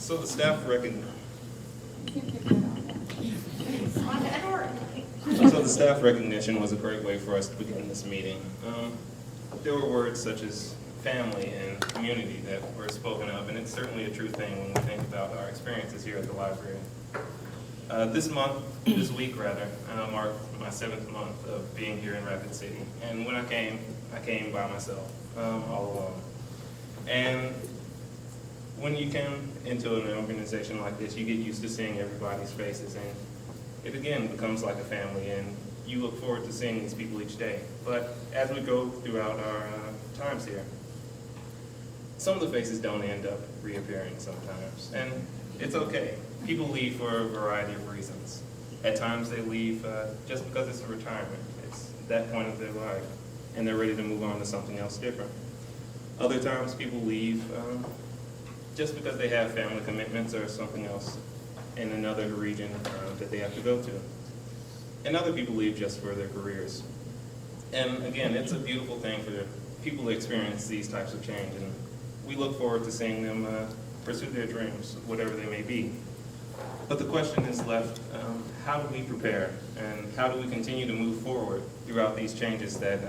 So the staff So the staff recognition was a great way for us to begin this meeting. There were words such as family and community that were spoken of, and it's certainly a true thing when we think about our experiences here at the library. This week marked my 7th month of being here in Rapid City. And when I came by myself, all alone. And when you come into an organization like this, you get used to seeing everybody's faces, and it again becomes like a family, and you look forward to seeing these people each day. But as we go throughout our times here, some of the faces don't end up reappearing sometimes, and it's okay. People leave for a variety of reasons. At times they leave just because it's a retirement. It's that point of their life, and they're ready to move on to something else different. Other times people leave just because they have family commitments or something else in another region that they have to go to. And other people leave just for their careers. And again, it's a beautiful thing for people to experience these types of change, and we look forward to seeing them pursue their dreams, whatever they may be. But the question is left, how do we prepare, and how do we continue to move forward throughout these changes that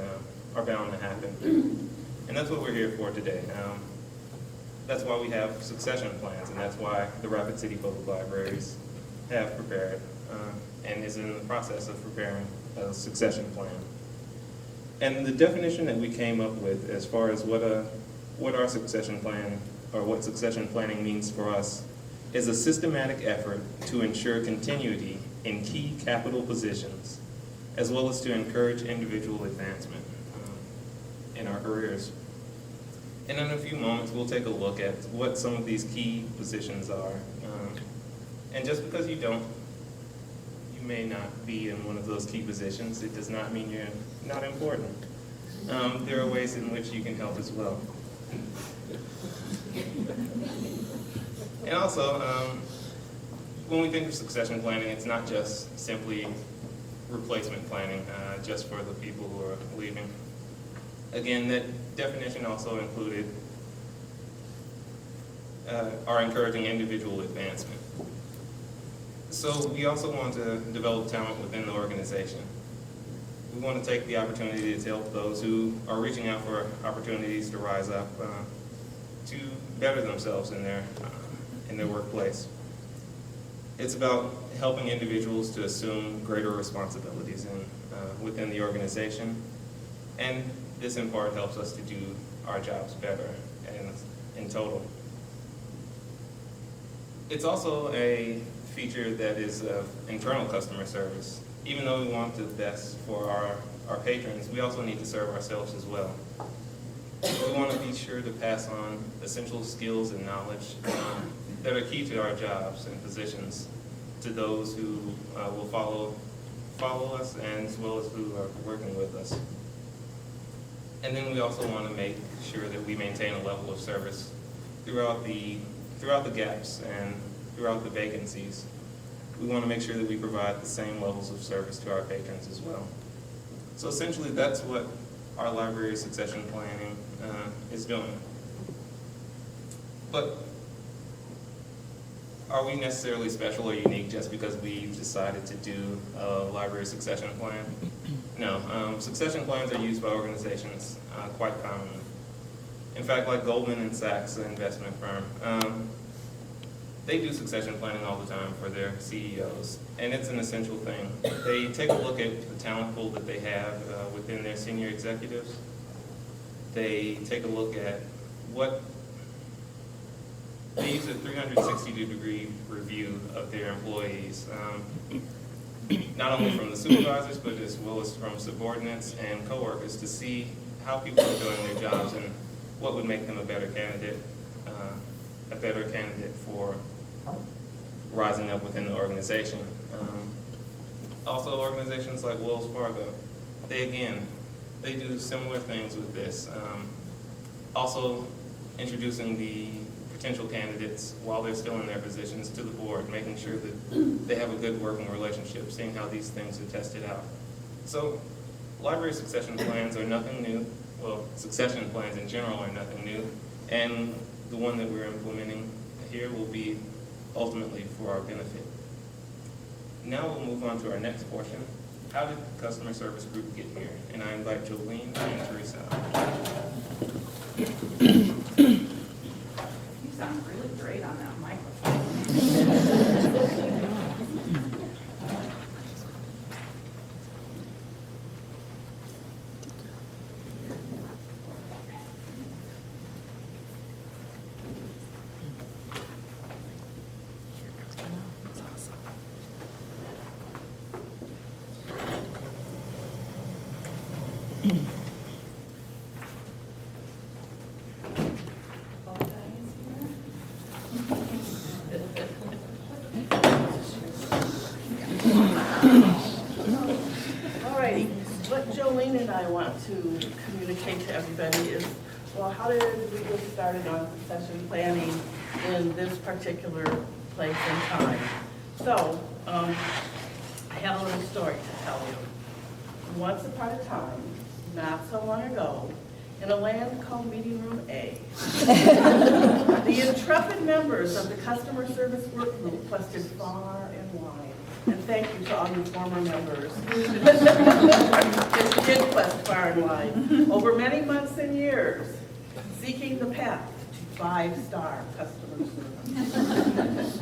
are bound to happen? And that's what we're here for today. That's why we have succession plans, and that's why the Rapid City Public Libraries have prepared and is in the process of preparing a succession plan. And the definition that we came up with as far as what our succession plan, or what succession planning means for us, is a systematic effort to ensure continuity in key capital positions, as well as to encourage individual advancement in our careers. And in a few moments, we'll take a look at what some of these key positions are. And just because you may not be in one of those key positions, it does not mean you're not important. There are ways in which you can help as well. And also, when we think of succession planning, it's not just simply replacement planning just for the people who are leaving. Again, that definition also included our encouraging individual advancement. So we also want to develop talent within the organization. We want to take the opportunity to help those who are reaching out for opportunities to rise up, to better themselves in their workplace. It's about helping individuals to assume greater responsibilities within the organization, and this in part helps us to do our jobs better and in total. It's also a feature that is of internal customer service. Even though we want the best for our patrons, we also need to serve ourselves as well. We want to be sure to pass on essential skills and knowledge that are key to our jobs and positions to those who will follow us, and as well as who are working with us. And then we also want to make sure that we maintain a level of service throughout the gaps and throughout the vacancies. We want to make sure that we provide the same levels of service to our patrons as well. So essentially, that's what our library succession planning is doing. But are we necessarily special or unique just because we've decided to do a library succession plan? No, succession plans are used by organizations quite commonly. In fact, like Goldman and Sachs, an investment firm, they do succession planning all the time for their CEOs, and it's an essential thing. They take a look at the talent pool that they have within their senior executives. They take a look at they use a 360-degree review of their employees, not only from the supervisors, but as well as from subordinates and coworkers, to see how people are doing their jobs and what would make them a better candidate for rising up within the organization. Also, organizations like Wells Fargo, they do similar things with this. Also, introducing the potential candidates while they're still in their positions to the board, making sure that they have a good working relationship, seeing how these things are tested out. So, library succession plans are nothing new. Well, succession plans in general are nothing new, and the one that we're implementing here will be ultimately for our benefit. Now we'll move on to our next portion. How did the customer service group get here? And I invite Jolene and Teresa. You sound really great on that microphone. Alrighty, what Jolene and I want to communicate to everybody is, well, how did we get started on succession planning in this particular place and time? So, I have a little story to tell you. Once upon a time, not so long ago, in a land called Meeting Room A, the intrepid members of the customer service work group quested far and wide. And thank you to all you former members. Yes, you did quest far and wide, over many months and years, seeking the path to 5-star customer service.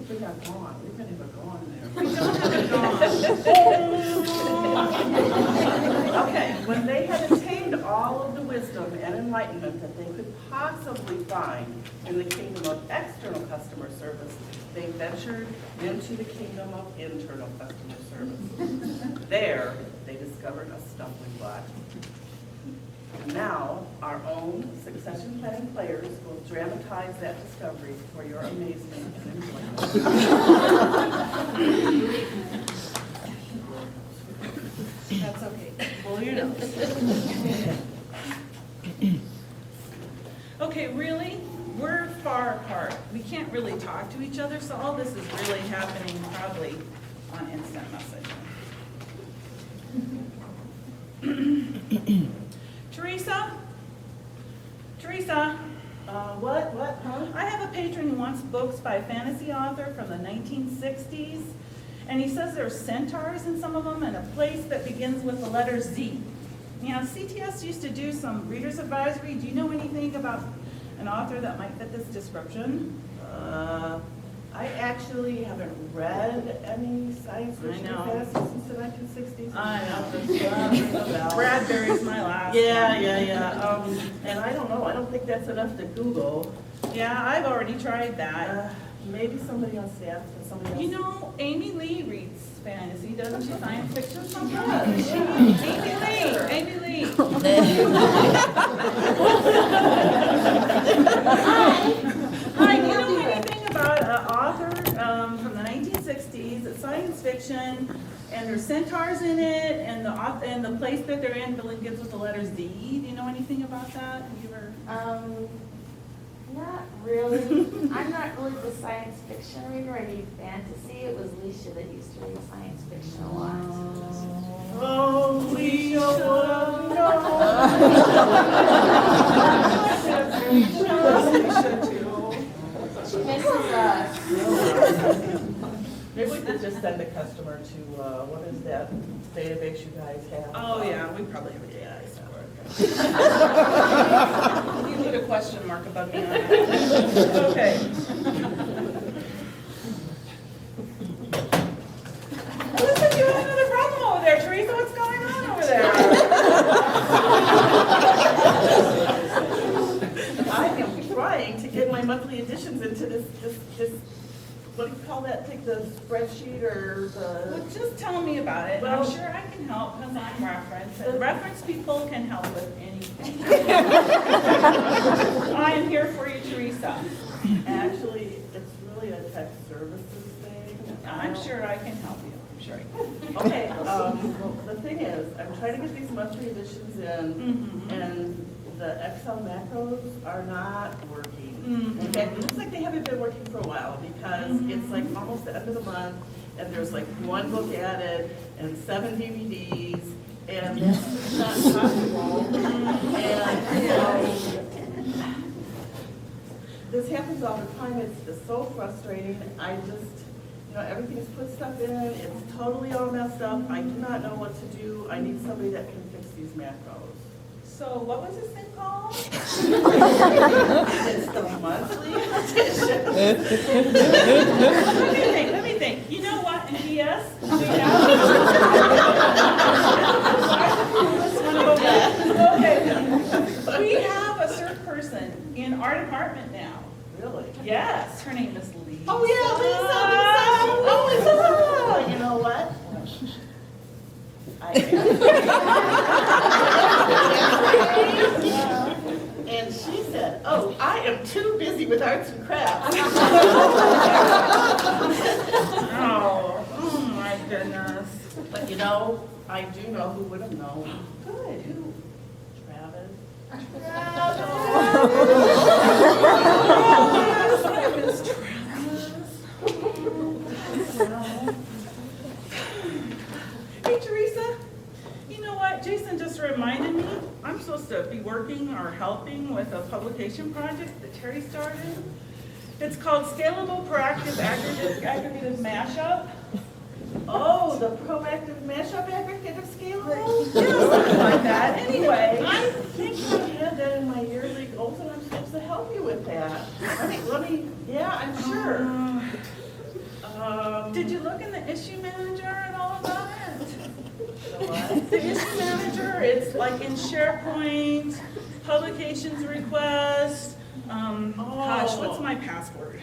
We got gone. We've been even gone there. We don't have it gone. Okay, when they had attained all of the wisdom and enlightenment that they could possibly find in the kingdom of external customer service, they ventured into the kingdom of internal customer service. There, they discovered a stumbling block. Now, our own succession planning players will dramatize that discovery for your amazement and enjoyment. That's okay. Well, you know. Okay, really? We're far apart. We can't really talk to each other, so all this is really happening probably on instant messaging. Teresa? Teresa? What, huh? I have a patron who wants books by a fantasy author from the 1960s, and he says there are centaurs in some of them and a place that begins with the letter Z. Now, CTS used to do some reader's advisory. Do you know anything about an author that might fit this description? I actually haven't read any science fiction I know. fantasy since the 1960s. I know. know. Bradbury's my last. Yeah. And I don't know, I don't think that's enough to Google. Yeah, I've already tried that. Maybe somebody on staff, somebody else. You know, Amy Lee reads fantasy, doesn't she? Science fiction Yes, sometimes. yeah. Amy Lee. Hi, do you know anything about an author from the 1960s, it's science fiction, and there's centaurs in it, and the place that they're in begins with the letter Z? Do you know anything about that? Have you ever? Not really. I'm not really the science fiction reader. I read fantasy. It was Leisha that used to read science fiction a lot. Oh, Leo, She misses us. Maybe we could just send a customer to, what is that database you guys have? Oh, yeah, we probably have a database for it. You put a question mark above me on that. Okay. Listen, you have another problem over there, Teresa. What's going on over there? I am trying to get my monthly additions into this, what do you call that, take the spreadsheet or Well, the, just tell me about it. Well- I'm sure I can help because I'm reference. And reference people can help with anything. I am here for you, Teresa. actually, it's really a tech services thing. I'm sure I can help you. I'm sure I can. Okay, the thing is, I'm trying to get these monthly additions in, and the Excel macros are not working. In fact, it looks like they haven't been working for a while, because it's like almost the end of the month, and there's like one book added, and 7 DVDs, and that's just not possible. And, you know, this happens things all the time, it's so frustrating. I just, everything's put stuff in, it's totally all messed up. I do not know what to do. I need somebody that can fix these macros. So what was this thing called? It's the monthly edition. Let me think. You know what, in PS, we have a CERT person in our department now. Really? Yes, her name is Lisa. Oh, yeah, Lisa. Oh, Lisa. You know what? And she said, oh, I am too busy with arts and crafts. Oh my goodness. But I do know who would have known. Good, who? Travis. Hey, Teresa, you know what? Jason just reminded me, I'm supposed to be working or helping with a publication project that Terry started. It's called Scalable Proactive Aggregative Mashup. Oh, the proactive mashup aggregative scalable? Yeah, something like that. Anyway. I think I had that in my yearly goals, and I'm supposed to help you with that. Yeah, I'm sure. Did you look in the issue manager at all about it? The what? The issue manager, it's like in SharePoint, publications request, gosh, what's my password?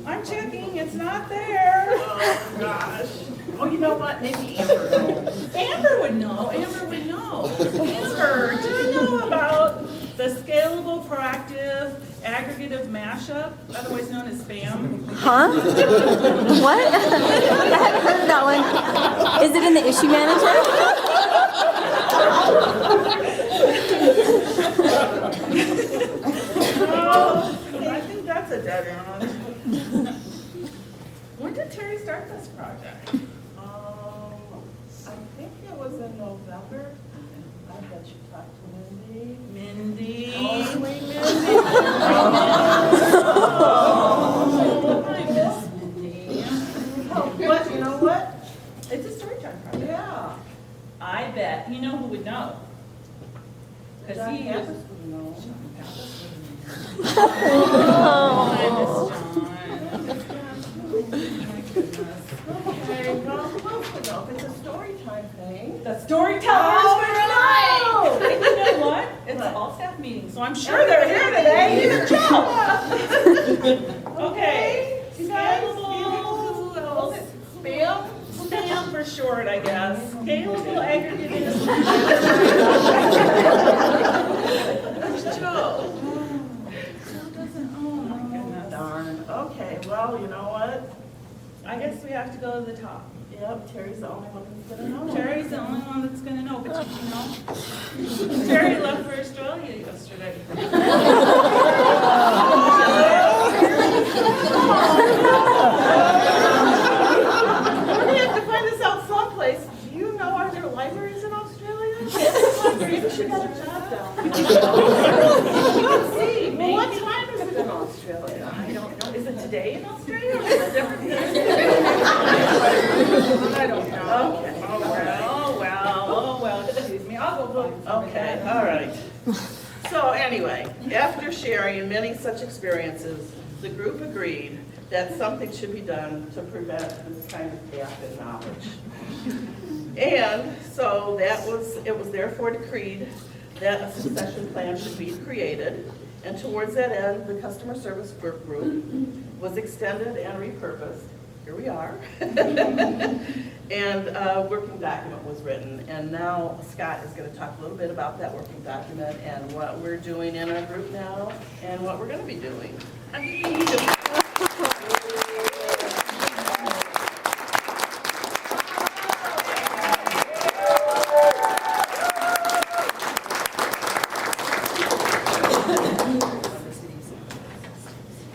I'm checking, it's not there. Oh, gosh. Oh, you know what? Maybe Amber knows. Amber would know, Amber would know. Amber, do you know about the Scalable Proactive Aggregative Mashup, otherwise known as SPAM? Huh? What? I haven't heard of that one. Is it in the issue manager? I think that's a dead end. When did Terry start this project? I think it was in November. I bet you talked to Mindy. Mindy. Oh, sweet Mindy. I miss Mindy. But you know what? It's a story time project. Yeah. I bet. You know who would know? Because John he Campus is. would know. Oh, I miss John. Okay, well, who else would know? If it's a story time thing. The storytellers Oh, would really? know. And you know what? It's What? an all-staff meeting, so I'm sure they're here today. Even Joe. Okay. You guys, Scalable. who else? Spam? Spam for short, I guess. Scalable aggregative. Joe. Oh my goodness. Darn. Okay, well, you know what? I guess we have to go to the top. Yep, Terry's the only one who's gonna know. Terry's the only one that's gonna know, but you know, Terry left for Australia yesterday. We're gonna have to find this out someplace. Do you know, are there libraries in Australia? Maybe she got a job down there. Let's see. Well, what time is it in Australia? I don't know, is it today in Australia or is it a different day? I don't know. Okay. Oh well, excuse me, I'll go find somebody. Okay, all right. So anyway, after sharing many such experiences, the group agreed that something should be done to prevent this kind of gap in knowledge. And so it was therefore decreed that a succession plan should be created. And towards that end, the customer service work group was extended and repurposed. Here we are. And a working document was written. And now Scott is going to talk a little bit about that working document and what we're doing in our group now and what we're going to be doing.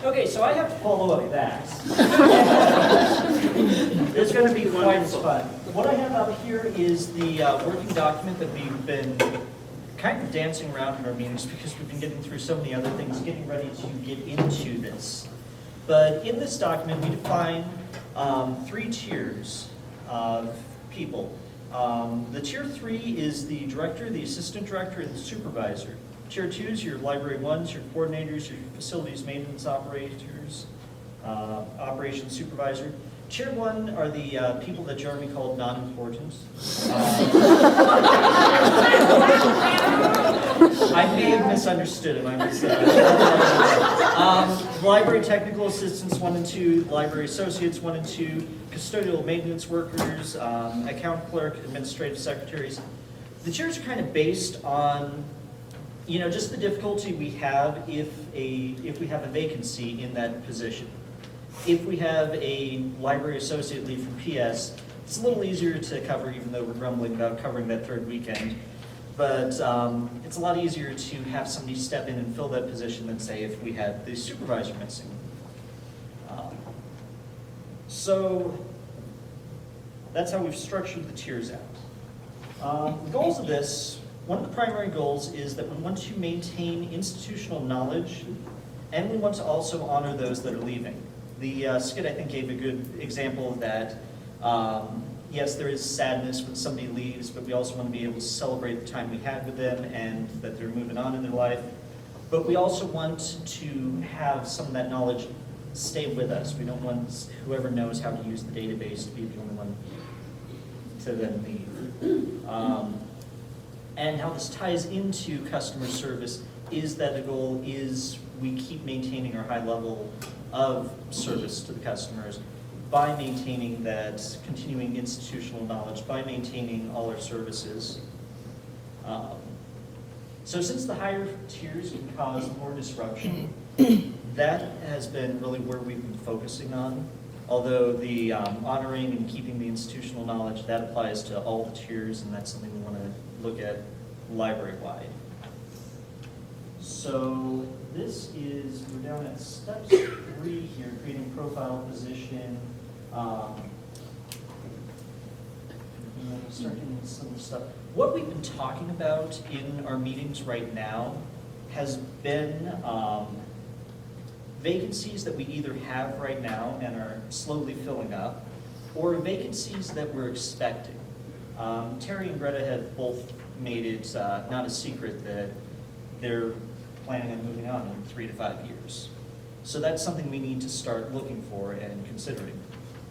Okay, so I have to follow up that. It's going to be Quite wonderful. fun. What I have up here is the working document that we've been kind of dancing around in our meetings because we've been getting through so many other things, getting ready to get into this. But in this document, we define 3 tiers of people. The tier 3 is the director, the assistant director, and the supervisor. Tier 2 is your library 1s, your coordinators, your facilities maintenance operators, operations supervisor. Tier 1 are the people that Jeremy called non-important. I may have misunderstood him. Library technical assistants 1 and 2, library associates 1 and 2, custodial maintenance workers, account clerk, administrative secretaries. The tiers are kind of based on, just the difficulty we have if we have a vacancy in that position. If we have a library associate leave from PS, it's a little easier to cover, even though we're grumbling about covering that 3rd weekend. But it's a lot easier to have somebody step in and fill that position than, say, if we had the supervisor missing. So that's how we've structured the tiers out. The goals of this, one of the primary goals is that we want to maintain institutional knowledge, and we want to also honor those that are leaving. The skit, I think, gave a good example of that. Yes, there is sadness when somebody leaves, but we also want to be able to celebrate the time we had with them and that they're moving on in their life. But we also want to have some of that knowledge stay with us. We don't want whoever knows how to use the database to be the only one to then leave. And how this ties into customer service is that the goal is we keep maintaining our high level of service to the customers by maintaining that continuing institutional knowledge, by maintaining all our services. So since the higher tiers can cause more disruption, that has been really where we've been focusing on. Although the honoring and keeping the institutional knowledge, that applies to all the tiers, and that's something we want to look at library-wide. So this is, we're down at step 3 here, creating profile position. Start getting into some stuff. What we've been talking about in our meetings right now has been vacancies that we either have right now and are slowly filling up, or vacancies that we're expecting. Terry and Greta have both made it not a secret that they're planning on moving on in 3 to 5 years. So that's something we need to start looking for and considering.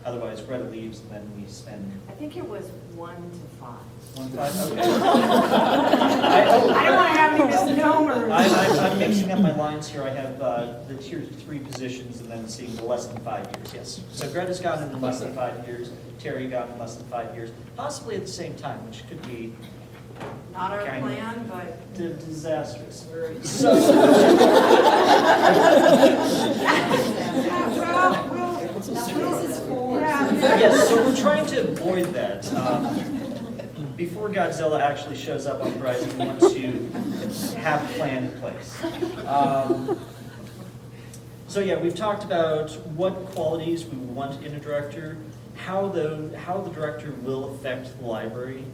Otherwise, Greta leaves and then we spend... I think it was 1 to 5. 1 to 5? Okay. I don't want to have any misnomers. I'm mixing up my lines here. I have the tier 3 positions and then seeing the less than 5 years, yes. So Greta's gone in less than 5 years, Terry got in less than 5 years, possibly at the same time, which could be Not our kind plan, but of disastrous. well, Yes, so we're trying to avoid that. Before Godzilla actually shows up on the horizon, we want to have a plan in place. So yeah, we've talked about what qualities we want in a director, how the director will affect the library,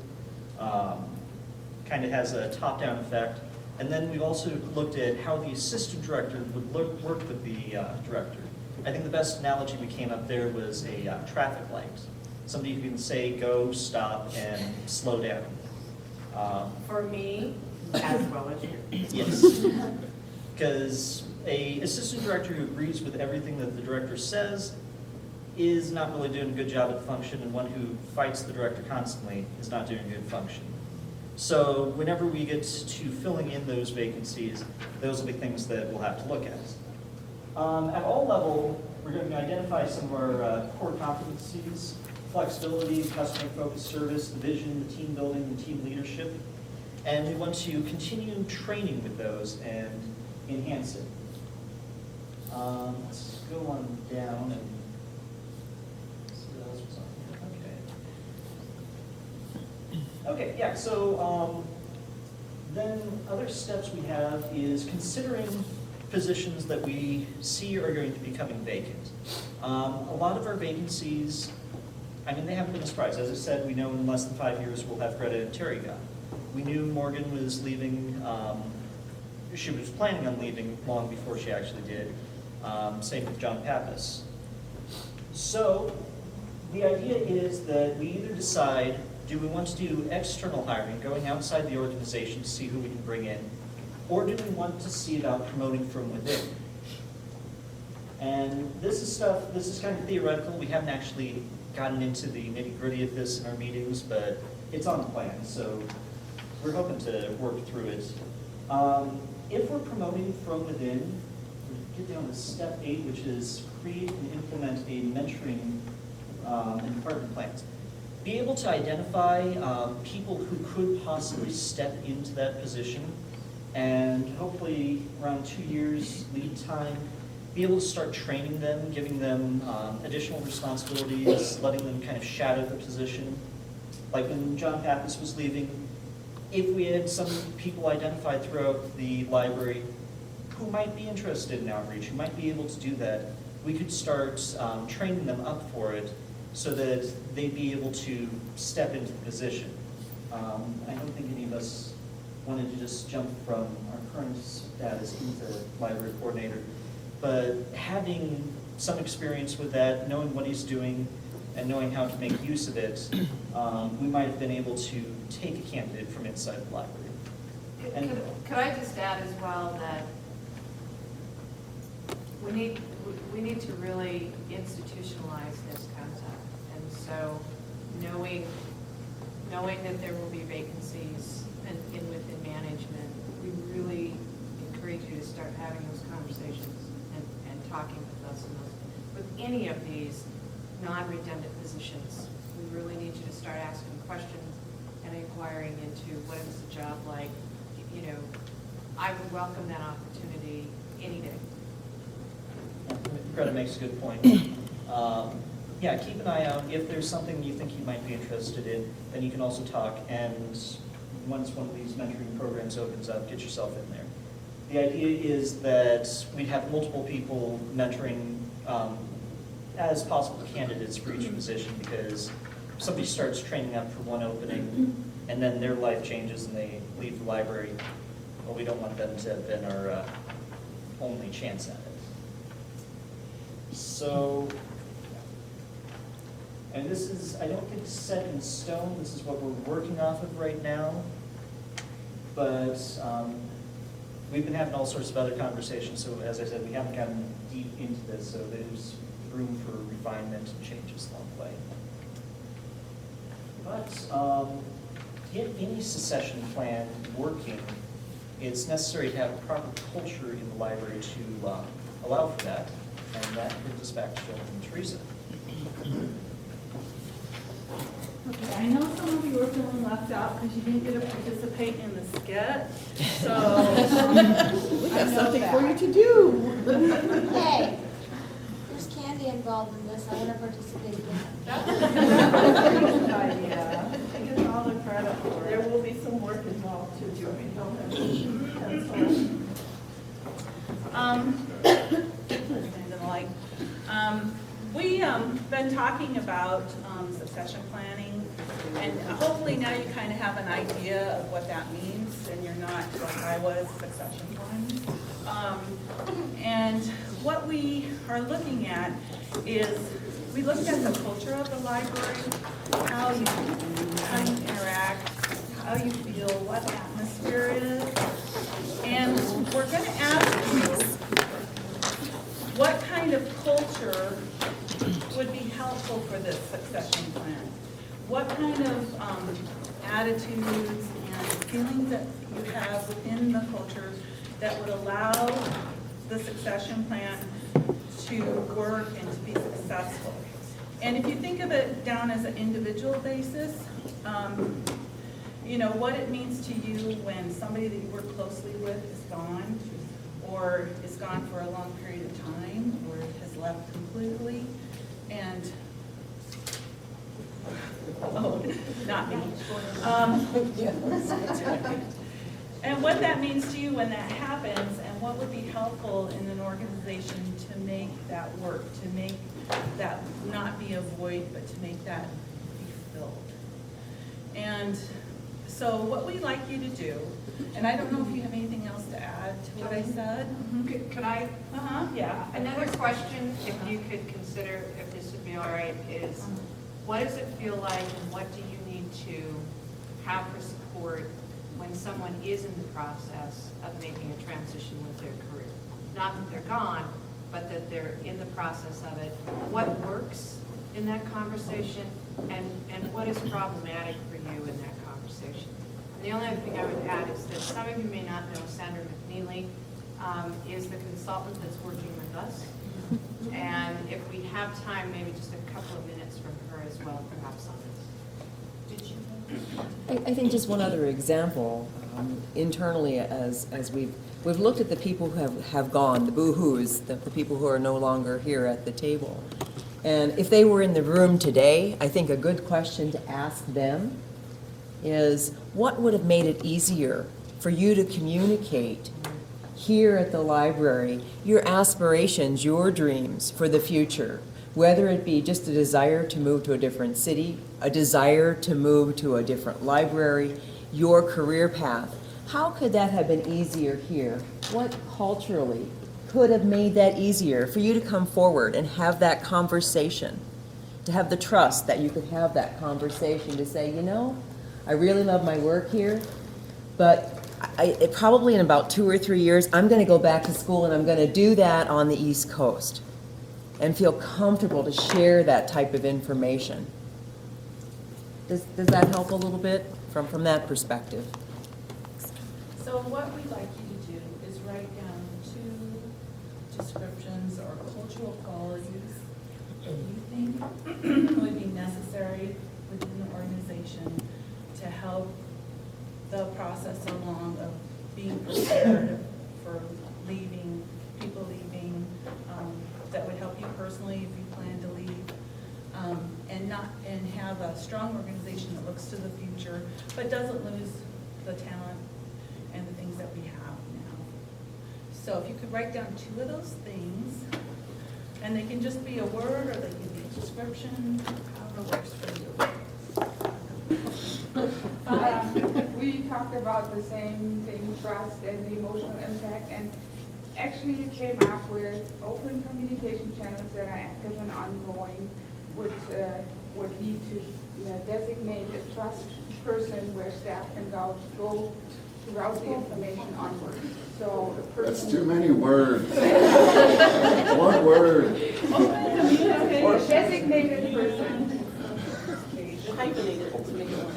kind of has a top-down effect, and then we've also looked at how the assistant director would work with the director. I think the best analogy we came up there was a traffic light. Somebody who can say, go, stop, and slow down. for me, as well as you. Yes. Because an assistant director who agrees with everything that the director says is not really doing a good job at the function, and one who fights the director constantly is not doing a good function. So whenever we get to filling in those vacancies, those will be things that we'll have to look at. At all level, we're going to identify some of our core competencies: flexibility, customer-focused service, the vision, the team building, the team leadership. And we want to continue training with those and enhance it. Let's go on down and see what else was on here. Okay, yeah, so then other steps we have is considering positions that we see are going to be becoming vacant. A lot of our vacancies I mean, they haven't been a surprise. As I said, we know in less than 5 years we'll have Greta and Terry gone. We knew Morgan was leaving, she was planning on leaving long before she actually did. Same with John Pappas. So the idea is that we either decide, do we want to do external hiring, going outside the organization to see who we can bring in, or do we want to see about promoting from within? And this is kind of theoretical. We haven't actually gotten into the nitty-gritty of this in our meetings, but it's on the plan, so we're hoping to work through it. If we're promoting from within, we get down to step 8, which is create and implement a mentoring and department plans. Be able to identify people who could possibly step into that position, and hopefully around 2 years lead time, be able to start training them, giving them additional responsibilities, letting them kind of shadow the position. Like when John Pappas was leaving, if we had some people identified throughout the library who might be interested in outreach, who might be able to do that, we could start training them up for it so that they'd be able to step into the position. I don't think any of us wanted to just jump from our current status into library coordinator, but having some experience with that, knowing what he's doing, and knowing how to make use of it, we might have been able to take a candidate from inside the library. And Could I just add as well that we need to really institutionalize this concept. And so knowing that there will be vacancies within management, we really encourage you to start having those conversations and talking with us with any of these non-redundant positions. We really need you to start asking questions and inquiring into what is the job like. You know, I would welcome that opportunity any day. Greta makes a good point. Yeah, keep an eye out. If there's something you think you might be interested in, then you can also talk. And once one of these mentoring programs opens up, get yourself in there. The idea is that we'd have multiple people mentoring as possible candidates for each position, because if somebody starts training up for one opening and then their life changes and they leave the library, well, we don't want them to have been our only chance at it. So, and this is, I don't think set in stone, this is what we're working off of right now, but we've been having all sorts of other conversations, so as I said, we haven't gotten deep into this, so there's room for refinement and changes along the way. But to get any succession plan working, it's necessary to have a proper culture in the library to allow for that, and that brings us back to Jill and Teresa. Okay, I know some of you are feeling left out because you didn't get to participate in the skit, so we have something for you to do. Hey, there's candy involved in this, I want to participate in That's a good idea. She gets all the credit for There it. will be some work involved too, Joey. Don't have to We've been talking about succession planning, and hopefully now you kind of have an idea of what that means, and you're not like I was, succession planning. And what we are looking at is, we looked at the culture of the library, how you interact, how you feel, what atmosphere is. And we're going to ask you what kind of culture would be helpful for this succession plan. What kind of attitudes and feelings that you have within the culture that would allow the succession plan to work and to be successful. And if you think of it down as an individual basis, you know, what it means to you when somebody that you work closely with is gone, or is gone for a long period of time, or has left completely, and, oh, not me. And what that means to you when that happens, and what would be helpful in an organization to make that work, to make that not be a void, but to make that be filled. And so what we'd like you to do, and I don't know if you have anything else to add to what I said? Could I, Yeah. another question, if you could consider, if this would be all right, is what does it feel like and what do you need to have for support when someone is in the process of making a transition with their career? Not that they're gone, but that they're in the process of it. What works in that conversation and what is problematic for you in that conversation? And the only other thing I would add is that some of you may not know Sandra McNeely is the consultant that's working with us. And if we have time, maybe just a couple of minutes from her as well, perhaps on this. Did you? I think just one other example, internally as we've looked at the people who have gone, the boo-hoos, the people who are no longer here at the table. And if they were in the room today, I think a good question to ask them is, what would have made it easier for you to communicate here at the library your aspirations, your dreams for the future? Whether it be just a desire to move to a different city, a desire to move to a different library, your career path. How could that have been easier here? What culturally could have made that easier for you to come forward and have that conversation, to have the trust that you could have that conversation to say, you know, I really love my work here, but probably in about 2 or 3 years, I'm going to go back to school and I'm going to do that on the East Coast, and feel comfortable to share that type of information. Does that help a little bit from that perspective? So what we'd like you to do is write down 2 descriptions or cultural qualities that you think would be necessary within the organization to help the process along of being prepared for leaving, people leaving, that would help you personally if you plan to leave, and have a strong organization that looks to the future, but doesn't lose the talent and the things that we have now. So if you could write down 2 of those things, and they can just be a word, or they can be a description, however works for you. We talked about the same thing, trust and the emotional impact, and actually you came up with open communication channels that are active and ongoing, would need to designate a trust person where staff can go throughout the information onward. So the person. That's too many words. One word. Or designated person. Hyphenated to make it.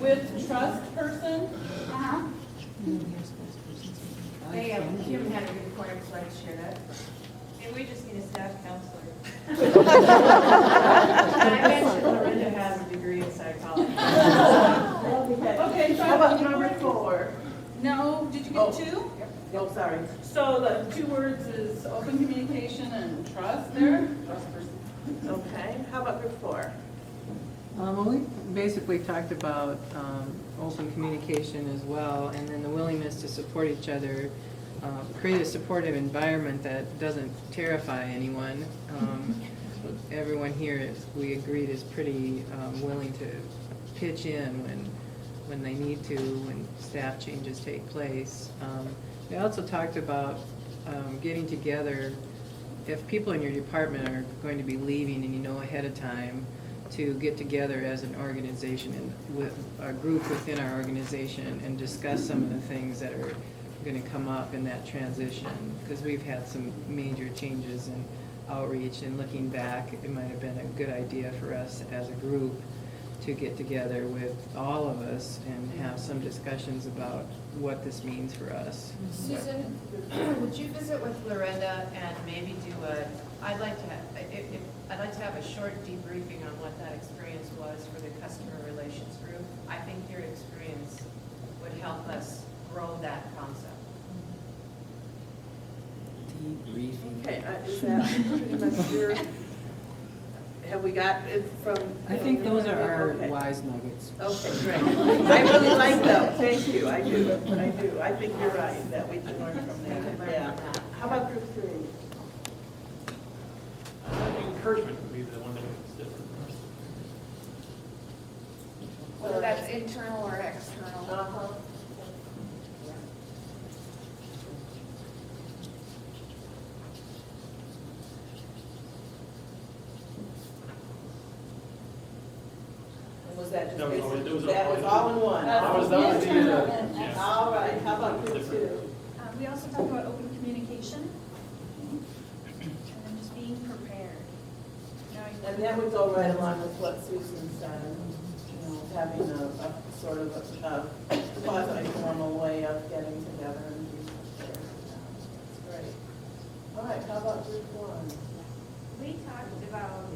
With trust person? Uh-huh. Kim had a good point, I'd like to share that. And we just need a staff counselor. I mentioned Lorinda has a degree in psychology. Okay, so How about number 4? No, did you get 2? Oh, sorry. So the 2 words is open communication and trust there? Trust person. Okay, how about group 4? Well, we basically talked about open communication as well, and then the willingness to support each other, create a supportive environment that doesn't terrify anyone. Everyone here, we agreed, is pretty willing to pitch in when they need to, when staff changes take place. We also talked about getting together, if people in your department are going to be leaving and you know ahead of time, to get together as an organization and with a group within our organization and discuss some of the things that are going to come up in that transition, because we've had some major changes in outreach, and looking back, it might have been a good idea for us as a group to get together with all of us and have some discussions about what this means for us. Susan, would you visit with Lorinda and maybe do I'd like to have a short debriefing on what that experience was for the customer relations group. I think your experience would help us grow that concept. Debriefing. Okay, is that pretty much your have we got it from? I think those are our Okay. wise nuggets. Okay, great. I really like them, thank you, I do. I think you're right, that we can learn from that, yeah. How about group three? I think encouragement would be the one that is different. Whether that's internal or external. Uh-huh. And was that just? That was all- it was That all- was all in one? That was the, yeah. All right, how about group two? We also talk about open communication and then just being prepared. And that would go right along with what Susan said, you know, having a sort of a quasi-formal way of getting together and being prepared. That's great. All right, how about group one? We talked about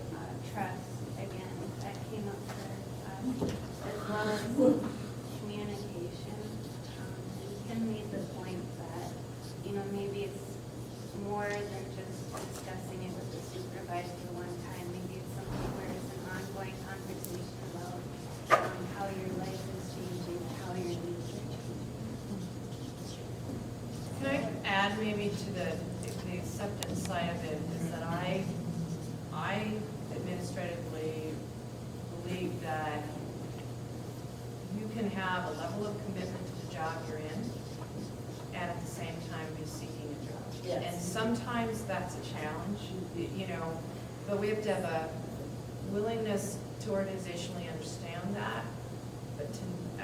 trust again, that came up for us, as well as communication. Kim made the point that, you know, maybe it's more than just discussing it with the supervisor one time. Maybe it's something where it's an ongoing conversation about how your life is changing, how your needs are changing. Can I add maybe to the acceptance side of it, is that I administratively believe that you can have a level of commitment to the job you're in and at the same time be seeking a job. Yes. And sometimes that's a challenge, you know, but we have to have a willingness to organizationally understand that. But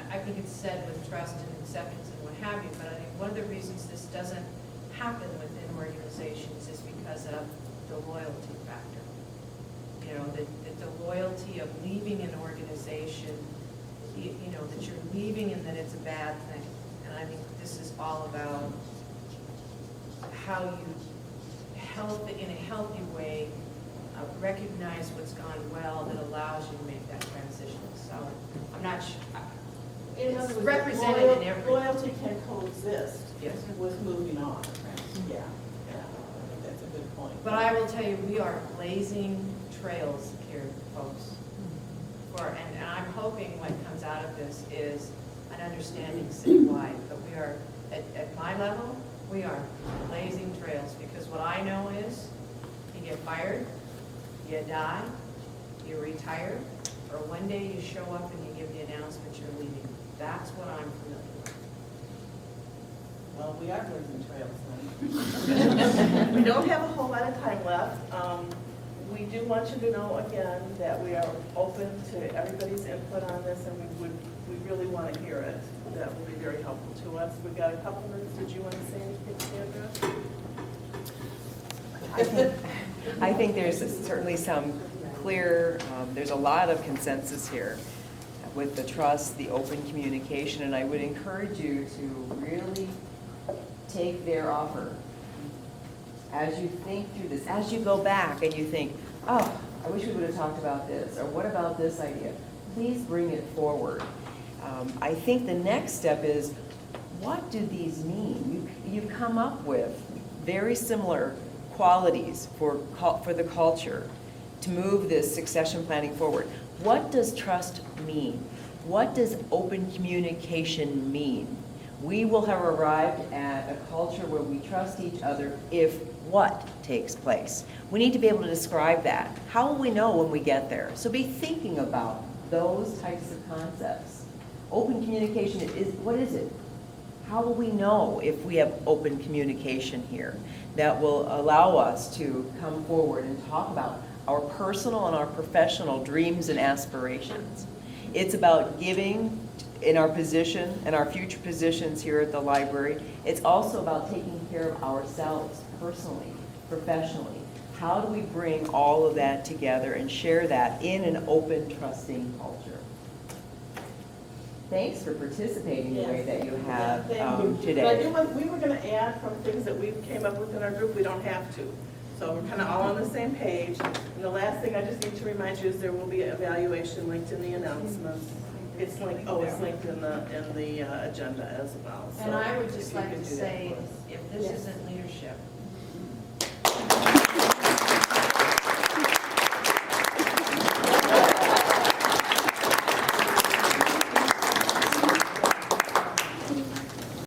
I think it's said with trust and acceptance and what have you, but I think one of the reasons this doesn't happen within organizations is because of the loyalty factor. You know, that the loyalty of leaving an organization, you know, that you're leaving and that it's a bad thing. And I think this is all about how you, in a healthy way, recognize what's gone well that allows you to make that transition. So I'm not sure. In other It's words, represented in every. Loyalty can coexist Yes. with moving on. Yeah, I think that's a good point. But I will tell you, we are blazing trails here, folks. And I'm hoping what comes out of this is an understanding citywide. But we are, at my level, we are blazing trails. Because what I know is, you get fired, you die, you retire, or one day you show up and you give the announcement you're leaving. That's what I'm familiar with. Well, we are blazing trails then. We don't have a whole lot of time left. We do want you to know again that we are open to everybody's input on this, and we really want to hear it. That will be very helpful to us. We've got a couple minutes. Did you want to say anything, Sandra? I think there's certainly some clear, there's a lot of consensus here with the trust, the open communication, and I would encourage you to really take their offer. As you think through this, as you go back and you think, oh, I wish we would have talked about this, or what about this idea? Please bring it forward. I think the next step is, what do these mean? You've come up with very similar qualities for the culture to move this succession planning forward. What does trust mean? What does open communication mean? We will have arrived at a culture where we trust each other if what takes place. We need to be able to describe that. How will we know when we get there? So be thinking about those types of concepts. Open communication is, what is it? How will we know if we have open communication here that will allow us to come forward and talk about our personal and our professional dreams and aspirations? It's about giving in our position and our future positions here at the library. It's also about taking care of ourselves personally, professionally. How do we bring all of that together and share that in an open, trusting culture? Thanks for participating the way that you have today. But I do want, we were going to add from things that we came up with in our group. We don't have to. So we're kind of all on the same page. And the last thing I just need to remind you is there will be an evaluation linked in the announcements. It's linked, it's linked in the agenda as well. So And I would if just you like could to do that say, for us. if this isn't leadership,